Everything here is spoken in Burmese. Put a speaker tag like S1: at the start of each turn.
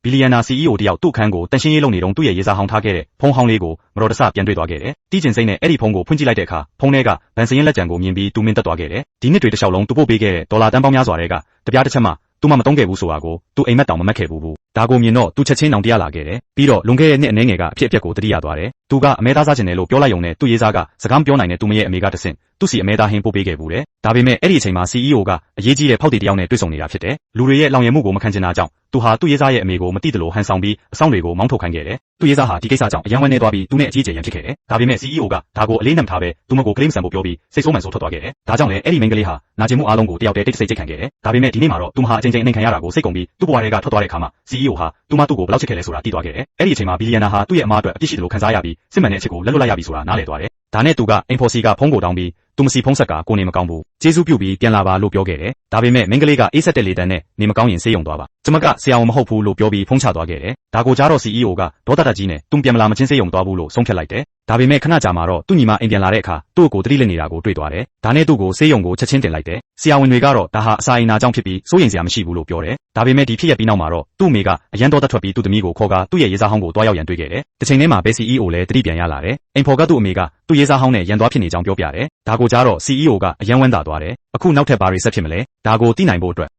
S1: ဘီလီယံနာ CEO တယောက်သူ့အခန်းကိုတန်ရှင်းရေးလုပ်နေတုန်းသူ့ရဲ့ရေးစားဟောင်းထားခဲ့တဲ့ဖုန်းဟောင်းလေးကိုမတော်တဆပြန်တွေ့သွားခဲ့တယ်။တီးကျင်စိမ့်နဲ့အဲ့ဒီဖုန်းကိုဖွင့်ကြည့်လိုက်တဲ့အခါဖုန်းထဲကဗန်စရင်လက်ကြံကိုမြင်ပြီးသူမင်းသက်သွားခဲ့တယ်။ဒီနှစ်တွေတစ်လျှောက်လုံးသူပို့ပေးခဲ့တဲ့ဒေါ်လာတန်းပေါင်းများစွာတွေကတပြားတစ်ချက်မှသူမသုံးခဲ့ဘူးဆိုတာကိုသူအိမ်မက်တောင်မမက်ခဲ့ဘူး။ဒါကိုမြင်တော့သူချက်ချင်းနောင်တရလာခဲ့တယ်။ပြီးတော့လွန်ခဲ့တဲ့နှစ်အနည်းငယ်ကအဖြစ်အပျက်ကိုသတိရသွားတယ်။သူကအမဲသားစားချင်တယ်လို့ပြောလိုက်ုံနဲ့သူ့ရေးစားကစကားမပြောနိုင်တဲ့သူမရဲ့အမေကတဆင့်သူ့စီအမဲသားဟင်းပို့ပေးခဲ့ဘူးတယ်။ဒါပေမဲ့အဲ့ဒီအချိန်မှာ CEO ကအရေးကြီးတဲ့ဖောက်တီတယောက်နဲ့တွေ့ဆုံနေတာဖြစ်တယ်။လူတွေရဲ့လောင်ရမှုကိုမခံချင်တာကြောင့်သူဟာသူ့ရေးစားရဲ့အမေကိုမတိတလို့ဟန်ဆောင်ပြီးအဆောင်တွေကိုမောင်းထုတ်ခိုင်းခဲ့တယ်။သူ့ရေးစားဟာဒီကိစ္စကြောင့်အယံဝမ်းနေသွားပြီးသူနဲ့အကြီးအကျယ်ရန်ဖြစ်ခဲ့တယ်။ဒါပေမဲ့ CEO ကဒါကိုအလေးနက်ထားပဲသူမကိုကလေးမဆန်ဖို့ပြောပြီးစိတ်ဆိုးမှန်ဆိုထွက်သွားခဲ့တယ်။ဒါကြောင့်လည်းအဲ့ဒီမိန်းကလေးဟာနာကျင်မှုအားလုံးကိုတယောက်တည်းတိတ်ဆိတ်ချိတ်ခံခဲ့တယ်။ဒါပေမဲ့ဒီနေ့မှာတော့သူမဟာအချိန်ချင်းအနှိမ်ခံရတာကိုစိတ်ကုန်ပြီးသူ့ဘဝတွေကထွက်သွားတဲ့အခါမှာ CEO ဟာသူမသူ့ကိုဘယ်လောက်ချစ်ခဲ့လဲဆိုတာသိသွားခဲ့တယ်။အဲ့ဒီအချိန်မှာဘီလီယံနာဟာသူ့ရဲ့အမားအတွက်အပြစ်ရှိတယ်လို့ခံစားရပြီးစစ်မှန်တဲ့အချက်ကိုလက်လွတ်လိုက်ရပြီဆိုတာနားလည်သွားတယ်။ဒါနဲ့သူကအိမ်ဖော်စီကဖုန်းကိုတောင်းပြီးသူမစီဖုန်းဆက်ကကိုနေမကောင်းဘူးကျေးဇူးပြုပြီးပြန်လာပါလို့ပြောခဲ့တယ်။ဒါပေမဲ့မိန်းကလေးကအေးဆက်တဲ့လေတန်းနဲ့နေမကောင်းရင်ဆေးရုံသွားပါကျွန်မကဆရာဝန်မဟုတ်ဘူးလို့ပြောပြီးဖုန်းချသွားခဲ့တယ်။ဒါကိုကြားတော့ CEO ကဒေါသတက်ကြီးနဲ့သူပြန်မလာမချင်းဆေးရုံသွားဘူးလို့ဆုံးဖြတ်လိုက်တယ်။ဒါပေမဲ့ခဏကြာမှာတော့သူ့ညီမအိမ်ပြန်လာတဲ့အခါသူ့ကိုတတိလက်နေတာကိုတွေ့သွားတယ်။ဒါနဲ့သူ့ကိုဆေးရုံကိုချက်ချင်းတင်လိုက်တယ်။ဆရာဝန်တွေကတော့ဒါဟာအစာအိမ်နာကြောင့်ဖြစ်ပြီးစိုးရိမ်စရာမရှိဘူးလို့ပြောတယ်။ဒါပေမဲ့ဒီဖြစ်ရပြီးနောက်မှာတော့သူ့အမေကအရန်တော်သက်ထွက်ပြီးသူ့သမီးကိုခေါ်ကာသူ့ရဲ့ရေးစားဟောင်းကိုတွားရောက်ရန်တွေ့ခဲ့တယ်။တစ်ချိန်တည်းမှာပဲ CEO လည်းတတိပြန်ရလာတယ်။အိမ်ဖော်ကသူ့အမေကသူ့ရေးစားဟောင်းနဲ့ရန်သွားဖြစ်နေကြောင်းပြောပြတယ်။ဒါကိုကြားတော့ CEO ကအယံဝမ်းသာသွားတယ်။အခုနောက်ထပ်ဘာတွေဆက်ဖြစ်မလဲ။ဒါကိုသိနိုင်ဖို့အတွက်